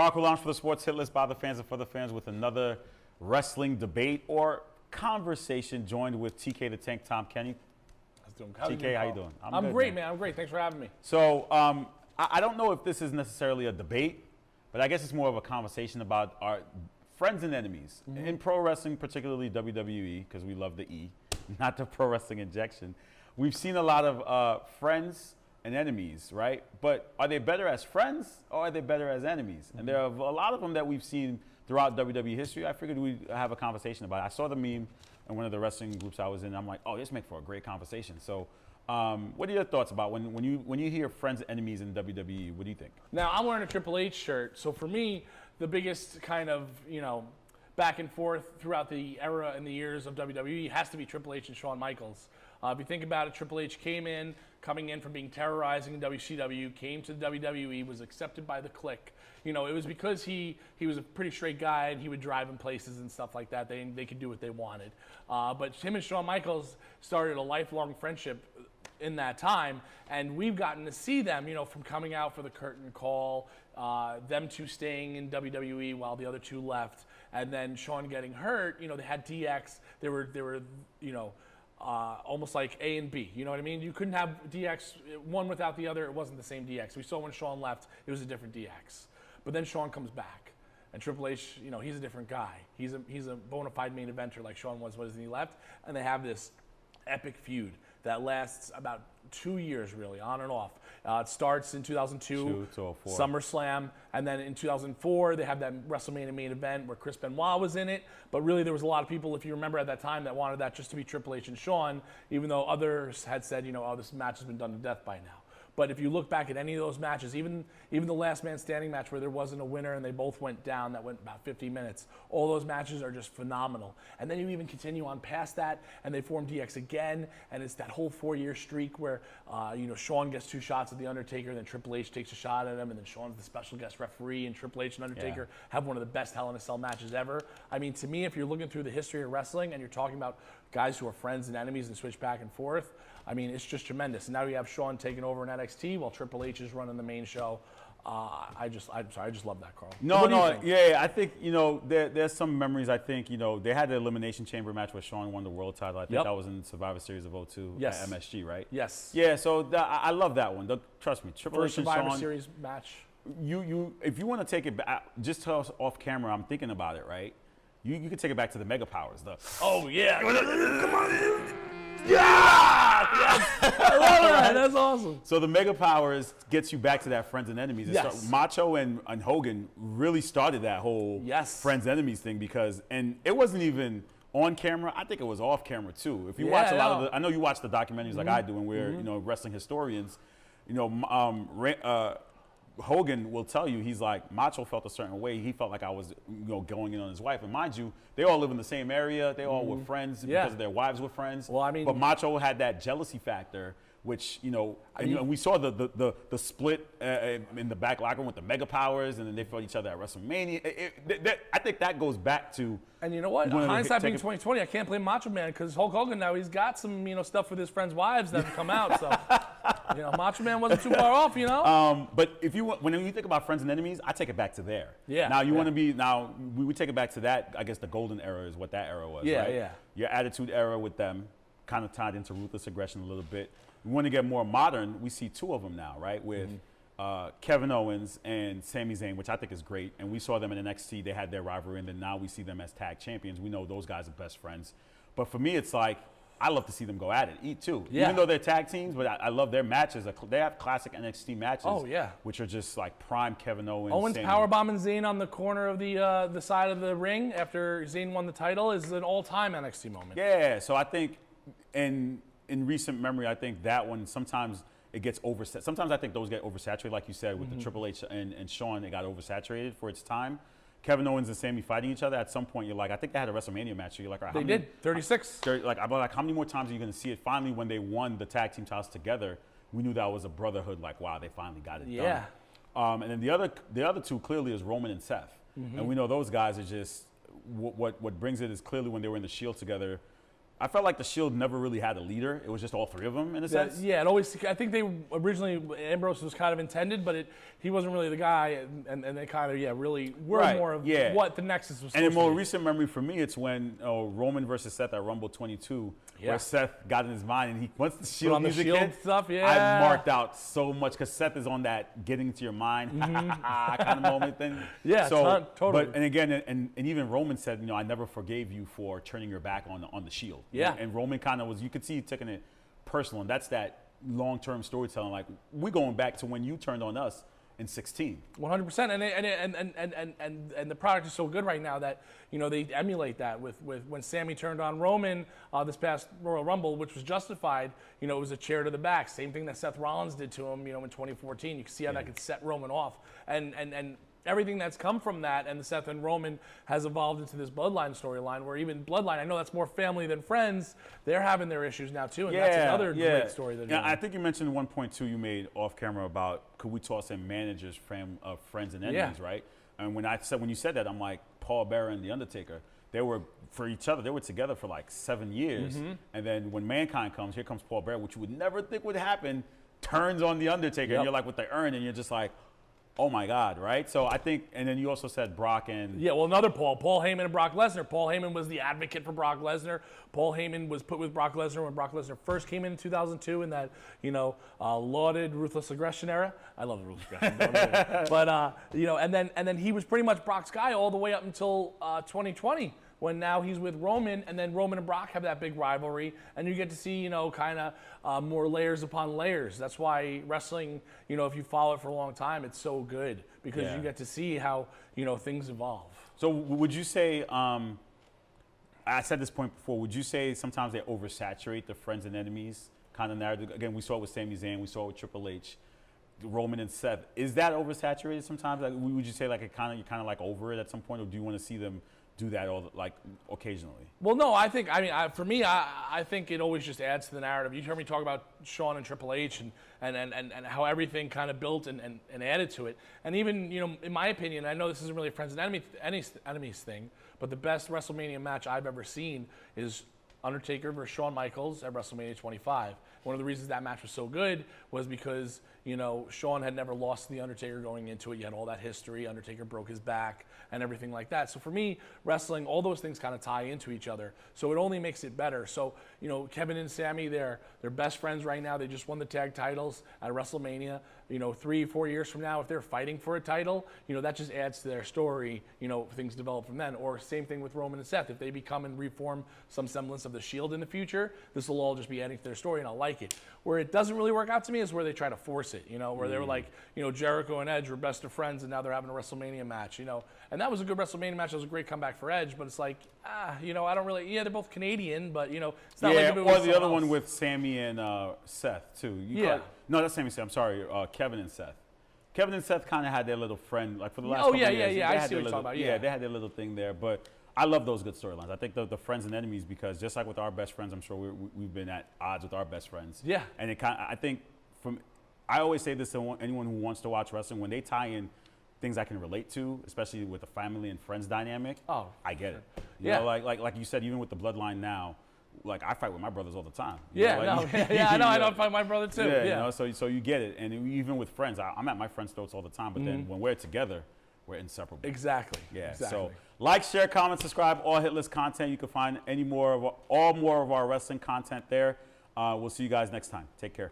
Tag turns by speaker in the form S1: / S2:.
S1: Carco Lounge for the Sports Hit List by the fans and for the fans with another wrestling debate or conversation, joined with TK the Tank, Tom Kenny. TK, how you doing?
S2: I'm
S1: good,
S2: great, man. I'm great. Thanks for having me.
S1: So I don't know if this is necessarily a debate, but I guess it's more of a conversation about our friends and enemies. In pro wrestling, particularly WWE, because we love the E, not the pro wrestling injection. We've seen a lot of friends and enemies, right? But are they better as friends or are they better as enemies? And there are a lot of them that we've seen throughout WWE history. I figured we'd have a conversation about it. I saw the meme in one of the wrestling groups I was in. I'm like, oh, this make for a great conversation. So what are your thoughts about when you hear friends and enemies in WWE? What do you think?
S2: Now, I'm wearing a Triple H shirt. So for me, the biggest kind of, back and forth throughout the era and the years of WWE has to be Triple H and Shawn Michaels. If you think about it, Triple H coming in from being terrorizing in WCW, came to the WWE, was accepted by the Clique. It was because he was a pretty straight guy and he would drive in places and stuff like that. They could do what they wanted. But him and Shawn Michaels started a lifelong friendship in that time, and we've gotten to see them, from coming out for the curtain call, them two staying in WWE while the other two left, and then Shawn getting hurt. They had DX. They were almost like A and B. You know what I mean? You couldn't have DX one without the other. It wasn't the same DX. We saw when Shawn left, it was a different DX. But then Shawn comes back, and Triple H, he's a different guy. He's a bona fide main eventer like Shawn was when he left, and they have this epic feud that lasts about 2 years, really, on and off. It starts in 2002, SummerSlam, and then in 2004, they have that WrestleMania main event where Chris Benoit was in it. But really, there was a lot of people, if you remember at that time, that wanted that just to be Triple H and Shawn, even though others had said, oh, this match has been done to death by now. But if you look back at any of those matches, even the last man standing match where there wasn't a winner and they both went down, that went about 50 minutes, all those matches are just phenomenal. And then you even continue on past that, and they form DX again, and it's that whole 4-year streak where, Shawn gets 2 shots at The Undertaker, then Triple H takes a shot at him, and then Shawn's the special guest referee, and Triple H and Undertaker have one of the best Hell in a Cell matches ever. I mean, to me, if you're looking through the history of wrestling and you're talking about guys who are friends and enemies and switch back and forth, I mean, it's just tremendous. And now you have Shawn taking over in NXT while Triple H is running the main show. I just love that, Carl.
S1: I think, there's some memories. I think, they had the Elimination Chamber match where Shawn won the world title. I think that was in Survivor Series of 02 at MSG, right?
S2: Yes.
S1: Yeah, so I love that one. Trust me, Triple H and Shawn.
S2: Survivor Series match.
S1: If you want to take it back, just tell us off camera, I'm thinking about it, right? You could take it back to the Mega Powers, though.
S2: Oh, yeah. Come on. Yeah! I love that. That's awesome.
S1: So the Mega Powers gets you back to that friends and enemies. Macho and Hogan really started that whole friends and enemies thing and it wasn't even on camera. I think it was off camera too. If you watch a lot of I know you watch the documentaries like I do, and we're wrestling historians. Hogan will tell you, he's like, Macho felt a certain way. He felt like I was, going in on his wife. And mind you, they all live in the same area. They all were friends because their wives were friends.
S2: Well, I mean,
S1: but Macho had that jealousy factor, which, and we saw the split in the back locker room with the Mega Powers, and then they fought each other at WrestleMania. I think that goes back to.
S2: And you know what? Hindsight being 2020, I can't blame Macho Man because Hulk Hogan now he's got some stuff with his friends' wives that have come out. So Macho Man wasn't too far off.
S1: But when you think about friends and enemies, I take it back to there.
S2: Yeah.
S1: Now we would take it back to that. I guess the golden era is what that era was.
S2: Yeah,
S1: right?
S2: yeah.
S1: Your Attitude Era with them, kind of tied into Ruthless Aggression a little bit. We want to get more modern. We see 2 of them now, right? With Kevin Owens and Sami Zayn, which I think is great. And we saw them in NXT. They had their rivalry, and then now we see them as tag champions. We know those guys are best friends. But for me, it's like, I love to see them go at it, too. Yeah. Even though they're tag teams, but I love their matches. They have classic NXT matches.
S2: Oh, yeah.
S1: Which are just like prime Kevin Owens.
S2: Owens powerbombing Zayn on the corner of the side of the ring after Zayn won the title is an all-time NXT moment.
S1: Yeah, so I think in recent memory, I think that one, sometimes it gets oversaturated. Sometimes I think those get oversaturated, like you said, with the Triple H and Shawn, it got oversaturated for its time. Kevin Owens and Sami fighting each other, at some point you're like, I think they had a WrestleMania match. So you're like, all right,
S2: they did, 36.
S1: How many more times are you going to see it? Finally, when they won the tag team titles together, we knew that was a brotherhood. Like, wow, they finally got it done. And then the other 2 clearly is Roman and Seth. And we know those guys are just, what brings it is clearly when they were in the Shield together, I felt like the Shield never really had a leader. It was just all three of them in a sense.
S2: Yeah, it always. I think they originally Ambrose was kind of intended, but he wasn't really the guy, and they kind of really were more of what the Nexus was.
S1: And in more
S2: to be.
S1: recent memory for me, it's when Roman versus Seth at Rumble 22, where Seth got in his mind and once the Shield music hit,
S2: stuff.
S1: I marked out so much because Seth is on that getting into your mind kind of moment thing.
S2: Yeah,
S1: so
S2: totally.
S1: But and again, and even Roman said, I never forgave you for turning your back on the Shield.
S2: Yeah.
S1: And Roman kind of was, you could see he taking it personal, and that's that long-term storytelling. Like, we're going back to when you turned on us in 16.
S2: 100%, and the product is so good right now that they emulate that with when Sammy turned on Roman this past Royal Rumble, which was justified. It was a chair to the back. Same thing that Seth Rollins did to him. In 2014, you can see how that could set Roman off, and everything that's come from that and the Seth and Roman has evolved into this Bloodline storyline where even Bloodline, I know that's more family than friends, they're having their issues now too, and that's another great story.
S1: I think you mentioned 1.2 you made off camera about could we toss in managers of friends and enemies, right? And when you said that, I'm like, Paul Bearer and The Undertaker, they were for each other. They were together for like 7 years, and then when Mankind comes, here comes Paul Bearer, which you would never think would happen, turns on The Undertaker, and you're like, what they earn, and you're just like, oh my God, right? So I think, and then you also said Brock and...
S2: Yeah, well, another Paul Heyman and Brock Lesnar. Paul Heyman was the advocate for Brock Lesnar. Paul Heyman was put with Brock Lesnar when Brock Lesnar first came in 2002 in that, lauded Ruthless Aggression era. I love the Ruthless Aggression. But, and then he was pretty much Brock's guy all the way up until 2020. When now he's with Roman, and then Roman and Brock have that big rivalry, and you get to see, kind of more layers upon layers. That's why wrestling, if you follow it for a long time, it's so good because you get to see how, things evolve.
S1: So would you say, I said this point before, would you say sometimes they oversaturate the friends and enemies kind of narrative? Again, we saw it with Sami Zayn, we saw it with Triple H, Roman and Seth. Is that oversaturated sometimes? Like, would you say like you're kind of like over it at some point, or do you want to see them do that occasionally?
S2: Well, no, for me, I think it always just adds to the narrative. You heard me talk about Shawn and Triple H and how everything kind of built and added to it. And even, in my opinion, I know this isn't really a friends and enemies thing, but the best WrestleMania match I've ever seen is Undertaker versus Shawn Michaels at WrestleMania 25. One of the reasons that match was so good was because, Shawn had never lost to The Undertaker going into it. You had all that history. Undertaker broke his back and everything like that. So for me, wrestling, all those things kind of tie into each other. So it only makes it better. So, Kevin and Sammy, they're best friends right now. They just won the tag titles at WrestleMania. 3-4 years from now, if they're fighting for a title, that just adds to their story, things develop from then. Or same thing with Roman and Seth. If they become and reform some semblance of the Shield in the future, this will all just be adding to their story, and I like it. Where it doesn't really work out to me is where they try to force it, where they were like, Jericho and Edge were best of friends, and now they're having a WrestleMania match, And that was a good WrestleMania match. It was a great comeback for Edge, but it's like, I don't really, they're both Canadian, but, it's not like if it was
S1: or the other
S2: else.
S1: one with Sammy and Seth, too. No, that's Sammy. I'm sorry, Kevin and Seth. Kevin and Seth kind of had their little friend, like for the last couple of years.
S2: I see what you're talking about.
S1: Yeah, they had their little thing there, but I love those good storylines. I think the friends and enemies, because just like with our best friends, I'm sure we've been at odds with our best friends.
S2: Yeah.
S1: And I think I always say this to anyone who wants to watch wrestling, when they tie in things I can relate to, especially with the family and friends dynamic, I get it. You know, like you said, even with the bloodline now, like I fight with my brothers all the time.
S2: I know. I don't fight my brother too.
S1: Yeah. So you get it, and even with friends, I'm at my friends' throats all the time. But then when we're together, we're inseparable.
S2: Exactly.
S1: Yeah.
S2: Exactly.
S1: So like, share, comment, subscribe. All hit list content. You can find all more of our wrestling content there. We'll see you guys next time. Take care.